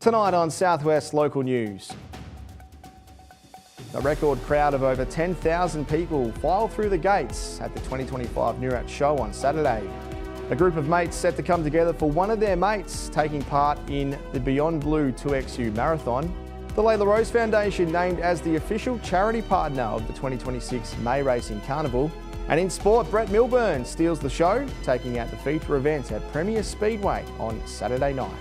Tonight on Southwest Local News. A record crowd of over 10,000 people filed through the gates at the 2025 Nurat Show on Saturday. A group of mates set to come together for one of their mates taking part in the Beyond Blue 2XU Marathon. The Layla Rose Foundation named as the official charity partner of the 2026 May Racing Carnival. And in sport, Brett Milburn steals the show, taking out the feature event at Premier Speedway on Saturday night.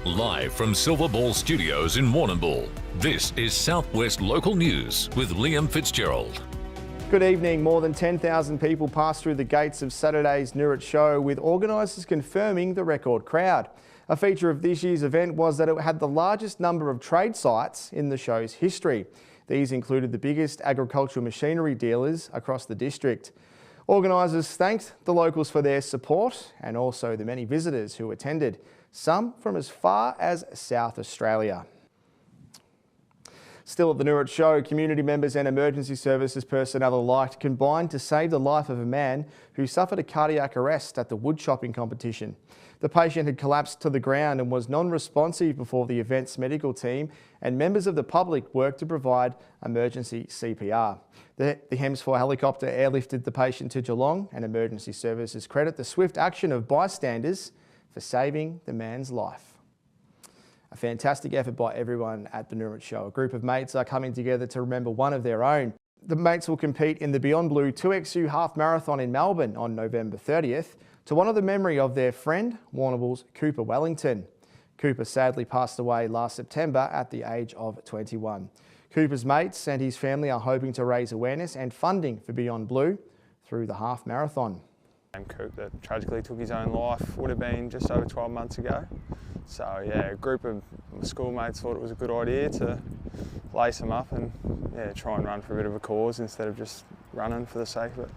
Live from Silver Ball Studios in Warrnambool, this is Southwest Local News with Liam Fitzgerald. Good evening. More than 10,000 people passed through the gates of Saturday's Nurat Show, with organisers confirming the record crowd. A feature of this year's event was that it had the largest number of trade sites in the show's history. These included the biggest agricultural machinery dealers across the district. Organisers thanked the locals for their support and also the many visitors who attended, some from as far as South Australia. Still at the Nurat Show, community members and emergency services personnel alike combined to save the life of a man who suffered a cardiac arrest at the wood chopping competition. The patient had collapsed to the ground and was non-responsive before the event's medical team and members of the public worked to provide emergency CPR. The HEMS4 helicopter airlifted the patient to Geelong, and emergency services credit the swift action of bystanders for saving the man's life. A fantastic effort by everyone at the Nurat Show. A group of mates are coming together to remember one of their own. The mates will compete in the Beyond Blue 2XU Half Marathon in Melbourne on November 30th to honour the memory of their friend, Warrnambool's Cooper Wellington. Cooper sadly passed away last September at the age of 21. Cooper's mates and his family are hoping to raise awareness and funding for Beyond Blue through the half marathon. Coop that tragically took his own life would have been just over 12 months ago. So yeah, a group of schoolmates thought it was a good idea to lace him up and try and run for a bit of a cause instead of just running for the sake of it.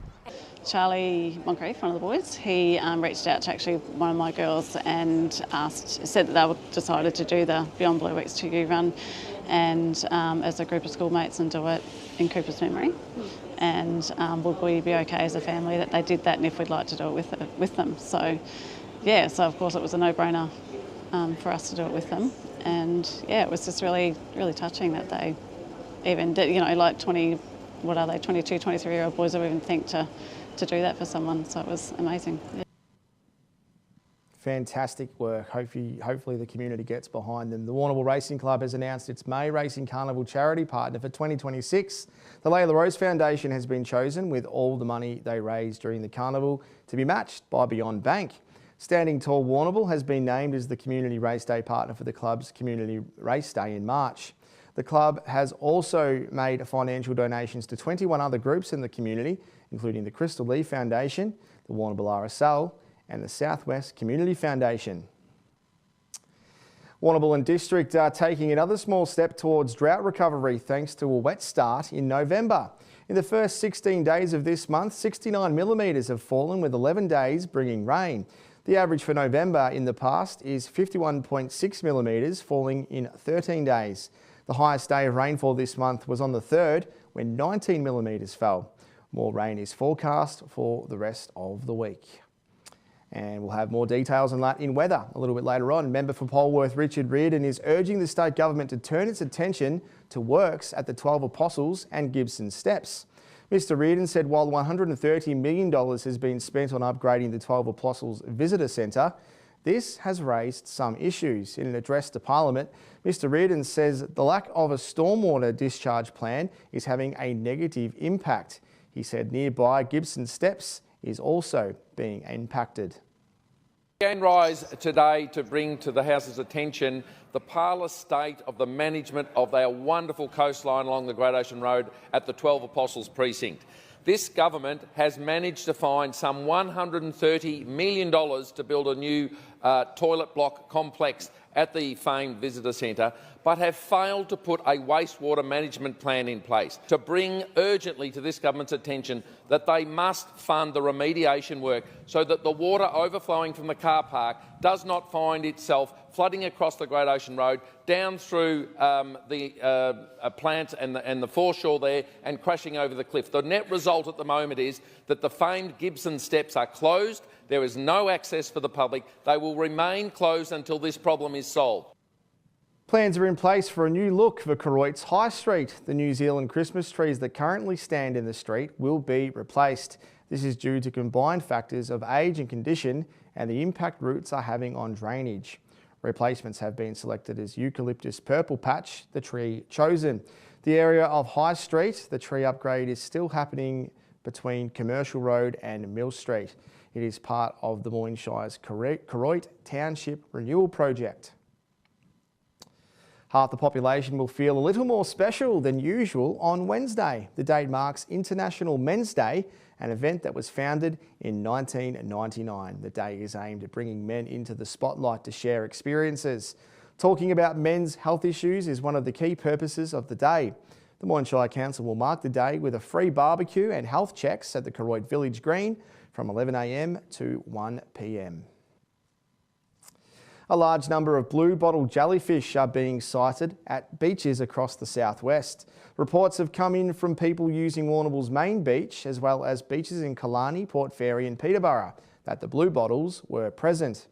Charlie Moncrief, one of the boys, he reached out to actually one of my girls and said that they were decided to do the Beyond Blue X2U run and as a group of schoolmates and do it in Cooper's memory. And would we be okay as a family that they did that, and if we'd like to do it with them. So yeah, so of course it was a no-brainer for us to do it with them. And yeah, it was just really, really touching that they even did, you know, like 22, 23-year-old boys who even think to do that for someone. So it was amazing. Yeah. Fantastic work. Hopefully the community gets behind them. The Warrnambool Racing Club has announced its May Racing Carnival charity partner for 2026. The Layla Rose Foundation has been chosen, with all the money they raise during the carnival to be matched by Beyond Bank. Standing Tall Warrnambool has been named as the Community Race Day partner for the club's Community Race Day in March. The club has also made financial donations to 21 other groups in the community, including the Crystal Lee Foundation, the Warrnambool RSL, and the Southwest Community Foundation. Warrnambool and District are taking another small step towards drought recovery thanks to a wet start in November. In the first 16 days of this month, 69 millimetres have fallen, with 11 days bringing rain. The average for November in the past is 51.6 millimetres, falling in 13 days. The highest day of rainfall this month was on the 3rd, when 19 millimetres fell. More rain is forecast for the rest of the week. And we'll have more details on that in weather a little bit later on. Member for Polwarth Richard Reardon is urging the state government to turn its attention to works at the 12 Apostles and Gibson Steps. Mr Reardon said while $130 million has been spent on upgrading the 12 Apostles Visitor Centre, this has raised some issues. In an address to Parliament, Mr Reardon says the lack of a stormwater discharge plan is having a negative impact. He said nearby Gibson Steps is also being impacted. Again, rise today to bring to the House's attention the parlous state of the management of our wonderful coastline along the Great Ocean Road at the 12 Apostles precinct. This government has managed to find some $130 million to build a new toilet block complex at the famed visitor centre, but have failed to put a wastewater management plan in place. To bring urgently to this government's attention that they must fund the remediation work so that the water overflowing from the car park does not find itself flooding across the Great Ocean Road, down through the plant and the foreshore there, and crashing over the cliff. The net result at the moment is that the famed Gibson Steps are closed. There is no access for the public. They will remain closed until this problem is solved. Plans are in place for a new look for Koroit's High Street. The New Zealand Christmas trees that currently stand in the street will be replaced. This is due to combined factors of age and condition and the impact routes are having on drainage. Replacements have been selected as Eucalyptus Purple Patch, the tree chosen. The area of High Street, the tree upgrade is still happening between Commercial Road and Mill Street. It is part of the Moynshire's Koroit Township Renewal Project. Half the population will feel a little more special than usual on Wednesday. The date marks International Men's Day, an event that was founded in 1999. The day is aimed at bringing men into the spotlight to share experiences. Talking about men's health issues is one of the key purposes of the day. The Moynsshire Council will mark the day with a free barbecue and health checks at the Koroit Village Green from 11 a.m. to 1 p.m. A large number of blue-bottle jellyfish are being sighted at beaches across the southwest. Reports have come in from people using Warrnambool's main beach, as well as beaches in Killarney, Port Fairy and Peterborough, that the blue bottles were present.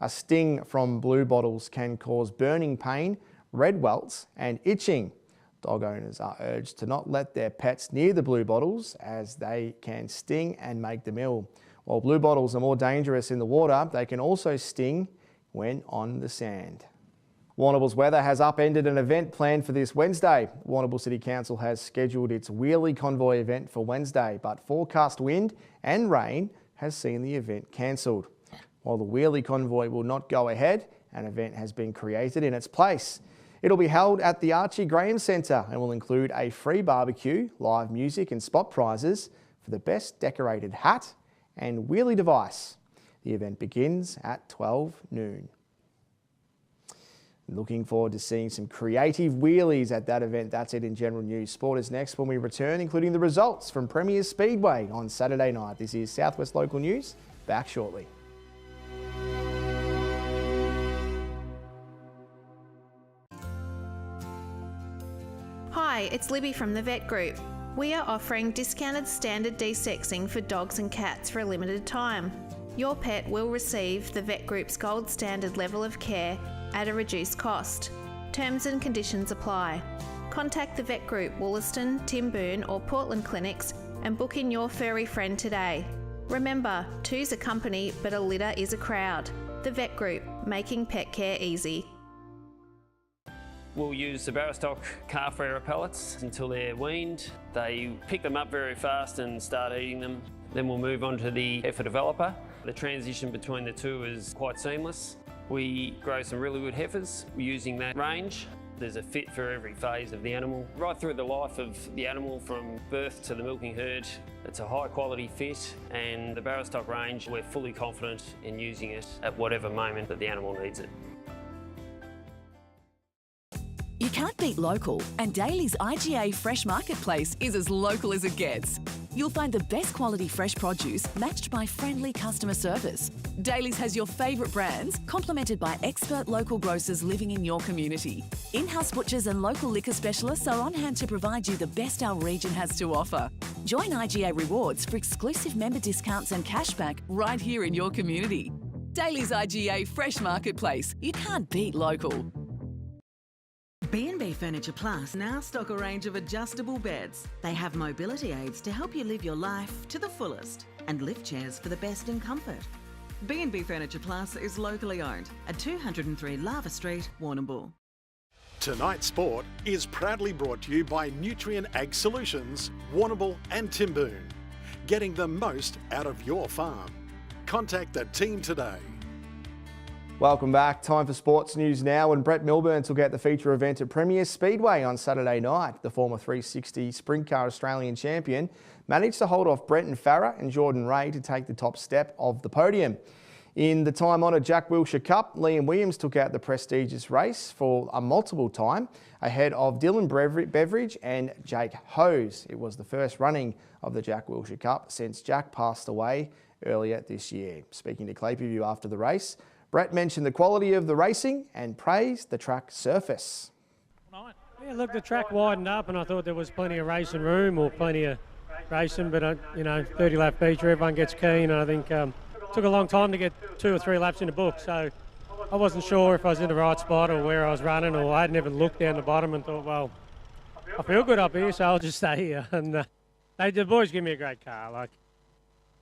A sting from blue bottles can cause burning pain, red welts and itching. Dog owners are urged to not let their pets near the blue bottles as they can sting and make them ill. While blue bottles are more dangerous in the water, they can also sting when on the sand. Warrnambool's weather has upended an event planned for this Wednesday. Warrnambool City Council has scheduled its wheelie convoy event for Wednesday, but forecast wind and rain has seen the event cancelled. While the wheelie convoy will not go ahead, an event has been created in its place. It'll be held at the Archie Graham Centre and will include a free barbecue, live music and spot prizes for the best decorated hat and wheelie device. The event begins at 12 noon. Looking forward to seeing some creative wheelies at that event. That's it in general news. Sport is next when we return, including the results from Premier's Speedway on Saturday night. This is Southwest Local News. Back shortly. Hi, it's Libby from the Vet Group. We are offering discounted standard desexing for dogs and cats for a limited time. Your pet will receive the Vet Group's gold standard level of care at a reduced cost. Terms and conditions apply. Contact the Vet Group Wollaston, Timboon or Portland clinics and book in your furry friend today. Remember, two's a company but a litter is a crowd. The Vet Group, making pet care easy. We'll use the Barrow-stock calf rearer pellets until they're weaned. They pick them up very fast and start eating them. Then we'll move on to the heifer developer. The transition between the two is quite seamless. We grow some really good heifers using that range. There's a fit for every phase of the animal. Right through the life of the animal from birth to the milking herd, it's a high quality fit, and the Barrow-stock range, we're fully confident in using it at whatever moment that the animal needs it. You can't beat local, and Daly's IGA Fresh Marketplace is as local as it gets. You'll find the best quality fresh produce matched by friendly customer service. Daly's has your favourite brands, complemented by expert local grocers living in your community. In-house butchers and local liquor specialists are on hand to provide you the best our region has to offer. Join IGA Rewards for exclusive member discounts and cashback right here in your community. Daly's IGA Fresh Marketplace. You can't beat local. B&B Furniture Plus now stock a range of adjustable beds. They have mobility aids to help you live your life to the fullest and lift chairs for the best in comfort. B&B Furniture Plus is locally owned at 203 Lava Street, Warrnambool. Tonight's sport is proudly brought to you by Nutrient Ag Solutions, Warrnambool and Timboon. Getting the most out of your farm. Contact the team today. Welcome back. Time for sports news now, and Brett Milburn took out the feature event at Premier's Speedway on Saturday night. The former 360 Sprint Car Australian champion managed to hold off Brenton Farrer and Jordan Ray to take the top step of the podium. In the time-honoured Jack Wilshere Cup, Liam Williams took out the prestigious race for a multiple time ahead of Dylan Beveridge and Jake Hose. It was the first running of the Jack Wilshere Cup since Jack passed away earlier this year. Speaking to Clapeyview after the race, Brett mentioned the quality of the racing and praised the track surface. Yeah, look, the track widened up and I thought there was plenty of racing room or plenty of racing, but, 30 lap feature, everyone gets keen, and I think took a long time to get 2 or 3 laps in the book, so I wasn't sure if I was in the right spot or where I was running, or I hadn't even looked down the bottom and thought, well, I feel good up here, so I'll just stay here. And the boys give me a great car. Like,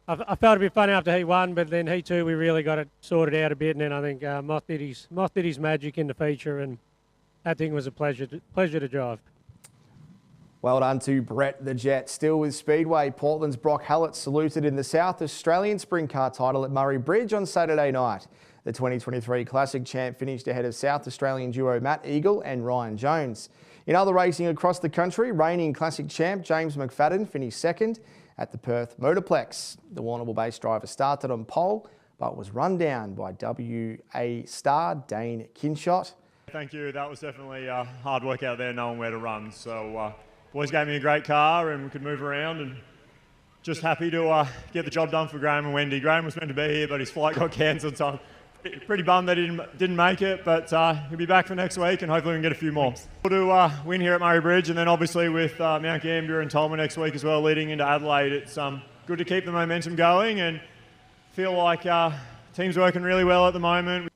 I felt a bit funny after Heat 1, but then Heat 2 we really got it sorted out a bit, and then I think Moth did his magic in the feature, and that thing was a pleasure to drive. Well done to Brett the Jet. Still with Speedway, Portland's Brock Hallett saluted in the South Australian Sprint Car title at Murray Bridge on Saturday night. The 2023 Classic champ finished ahead of South Australian duo Matt Eagle and Ryan Jones. In other racing across the country, reigning Classic champ James McFadden finished second at the Perth Motorplex. The Warrnambool-based driver started on pole but was run down by WA star Dane Kinshot. Thank you. That was definitely hard work out there knowing where to run. So boys gave me a great car and we could move around, and just happy to get the job done for Graham and Wendy. Graham was meant to be here, but his flight got cancelled, so I'm pretty bummed that he didn't make it, but he'll be back for next week and hopefully we can get a few more. We'll do win here at Murray Bridge, and then obviously with Mount Gambier and Tolma next week as well, leading into Adelaide. It's good to keep the momentum going and feel like team's working really well at the moment.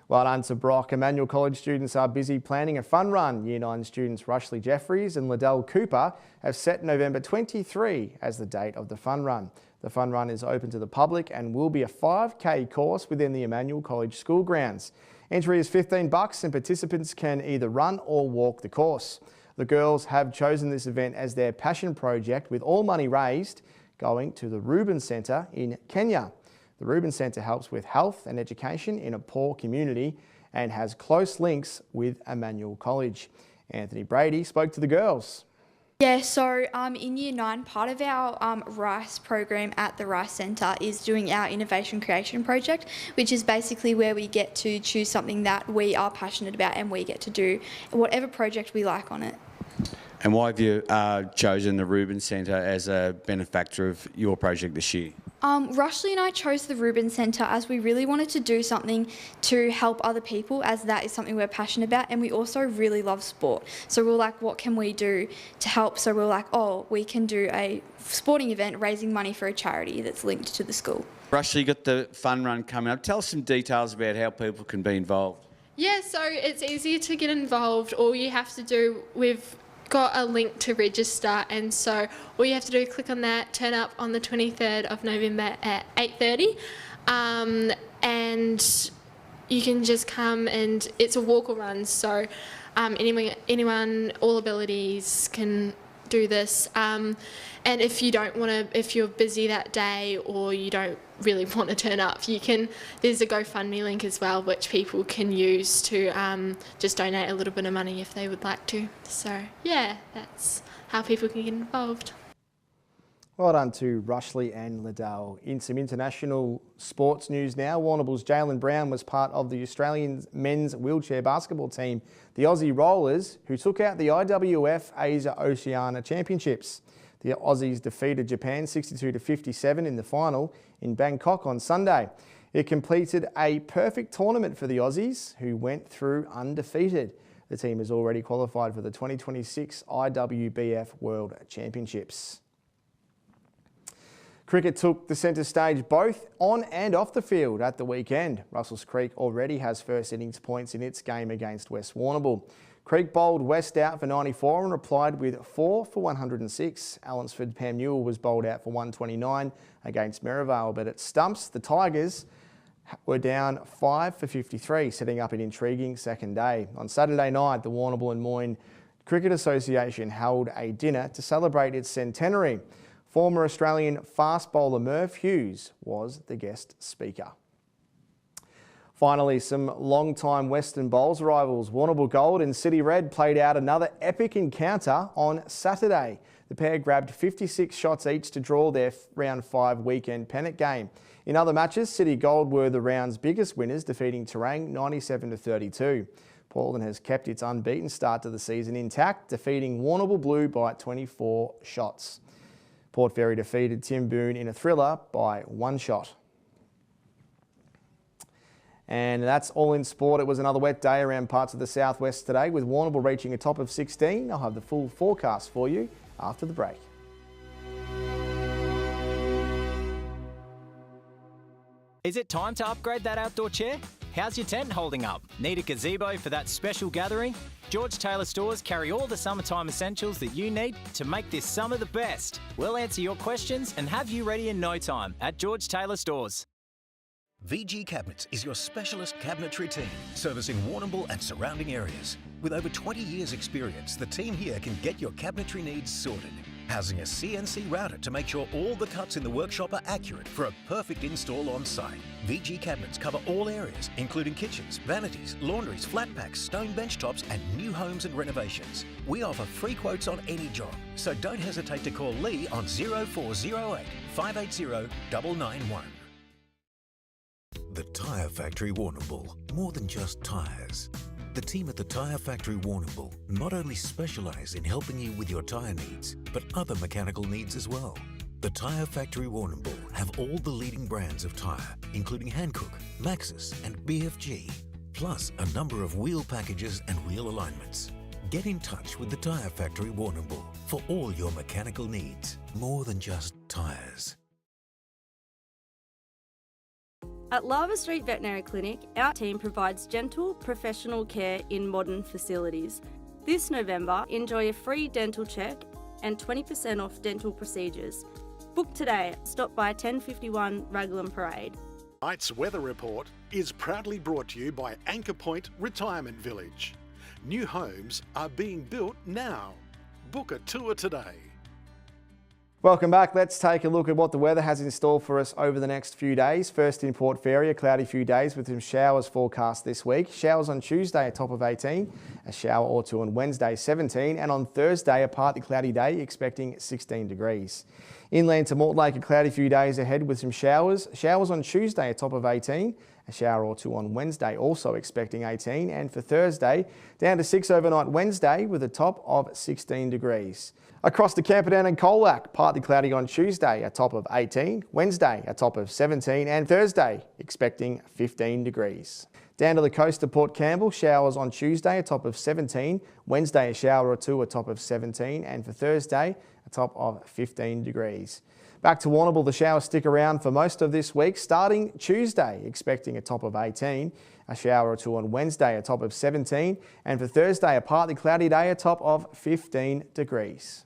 Well done to Brock. Emmanuel College students are busy planning a fun run. Year 9 students Rushley Jeffries and Liddell Cooper have set November 23 as the date of the fun run. The fun run is open to the public and will be a 5K course within the Emmanuel College school grounds. Entry is $15 and participants can either run or walk the course. The girls have chosen this event as their passion project, with all money raised going to the Reuben Centre in Kenya. The Reuben Centre helps with health and education in a poor community and has close links with Emmanuel College. Anthony Brady spoke to the girls. Yeah, so in Year 9, part of our RICE program at the RICE Centre is doing our Innovation Creation project, which is basically where we get to choose something that we are passionate about and we get to do whatever project we like on it. And why have you chosen the Reuben Centre as a benefactor of your project this year? Rushley and I chose the Reuben Centre as we really wanted to do something to help other people, as that is something we're passionate about, and we also really love sport. So we were like, what can we do to help? So we were like, oh, we can do a sporting event raising money for a charity that's linked to the school. Rushley, you got the fun run coming up. Tell us some details about how people can be involved. Yeah, so it's easier to get involved. All you have to do, we've got a link to register, and so all you have to do is click on that, turn up on the 23rd of November at 8:30, and you can just come, and it's a walk or run, so anyone, all abilities can do this, and if you don't want to, if you're busy that day or you don't really want to turn up, there's a GoFundMe link as well, which people can use to just donate a little bit of money if they would like to. So yeah, that's how people can get involved. Well done to Rushley and Liddell. In some international sports news now, Warrnambool's Jalen Brown was part of the Australian men's wheelchair basketball team, the Aussie Rollers, who took out the IWF Asia Oceania Championships. The Aussies defeated Japan 62-57 in the final in Bangkok on Sunday. It completed a perfect tournament for the Aussies, who went through undefeated. The team has already qualified for the 2026 IWBF World Championships. Cricket took the centre stage both on and off the field at the weekend. Russells Creek already has first innings points in its game against West Warrnambool. Creek bowled West out for 94 and replied with 4 for 106. Allansford Pam Newell was bowled out for 129 against Merivale, but at stumps, the Tigers were down 5 for 53, setting up an intriguing second day. On Saturday night, the Warrnambool and Moyne Cricket Association held a dinner to celebrate its centenary. Former Australian fast bowler Merv Hughes was the guest speaker. Finally, some long-time Western Bowls rivals, Warrnambool Gold and City Red, played out another epic encounter on Saturday. The pair grabbed 56 shots each to draw their round 5 weekend pennant game. In other matches, City Gold were the round's biggest winners, defeating Terang 97-32. Portland has kept its unbeaten start to the season intact, defeating Warrnambool Blue by 24 shots. Port Fairy defeated Timboon in a thriller by 1 shot. And that's all in sport. It was another wet day around parts of the southwest today, with Warrnambool reaching a top of 16. I'll have the full forecast for you after the break. Is it time to upgrade that outdoor chair? How's your tent holding up? Need a gazebo for that special gathering? George Taylor Stores carry all the summertime essentials that you need to make this summer the best. We'll answer your questions and have you ready in no time at George Taylor Stores. VG Cabinets is your specialist cabinetry team, servicing Warrnambool and surrounding areas. With over 20 years' experience, the team here can get your cabinetry needs sorted. Housing a CNC router to make sure all the cuts in the workshop are accurate for a perfect install on site. VG Cabinets cover all areas, including kitchens, vanities, laundries, flat packs, stone bench tops, and new homes and renovations. We offer free quotes on any job, so don't hesitate to call Lee on 0408 580 991. The Tyre Factory Warrnambool, more than just tyres. The team at the Tyre Factory Warrnambool not only specialise in helping you with your tyre needs, but other mechanical needs as well. The Tyre Factory Warrnambool have all the leading brands of tyre, including Hankook, Maxxis and BFG, plus a number of wheel packages and wheel alignments. Get in touch with the Tyre Factory Warrnambool for all your mechanical needs, more than just tyres. At Lava Street Veterinary Clinic, our team provides gentle, professional care in modern facilities. This November, enjoy a free dental check and 20% off dental procedures. Book today. Stop by 1051 Raglan Parade. Tonight's weather report is proudly brought to you by Anchor Point Retirement Village. New homes are being built now. Book a tour today. Welcome back. Let's take a look at what the weather has in store for us over the next few days. First in Port Fairy, a cloudy few days with some showers forecast this week. Showers on Tuesday, a top of 18, a shower or two on Wednesday, 17, and on Thursday, a partly cloudy day, expecting 16 degrees. Inland to Mortlake, a cloudy few days ahead with some showers. Showers on Tuesday, a top of 18, a shower or two on Wednesday, also expecting 18, and for Thursday, down to 6 overnight Wednesday with a top of 16 degrees. Across to Camperdown and Colac, partly cloudy on Tuesday, a top of 18, Wednesday, a top of 17, and Thursday, expecting 15 degrees. Down to the coast of Port Campbell, showers on Tuesday, a top of 17, Wednesday, a shower or two, a top of 17, and for Thursday, a top of 15 degrees. Back to Warrnambool, the showers stick around for most of this week, starting Tuesday, expecting a top of 18, a shower or two on Wednesday, a top of 17, and for Thursday, a partly cloudy day, a top of 15 degrees.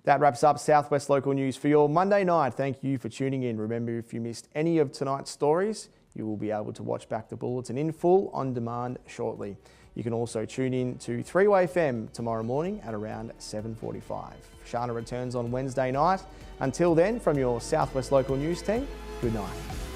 That wraps up Southwest Local News for your Monday night. Thank you for tuning in. Remember, if you missed any of tonight's stories, you will be able to watch back the bulletin in full on demand shortly. You can also tune in to 3-Way FM tomorrow morning at around 7:45. Sharna returns on Wednesday night. Until then, from your Southwest Local News team, good night.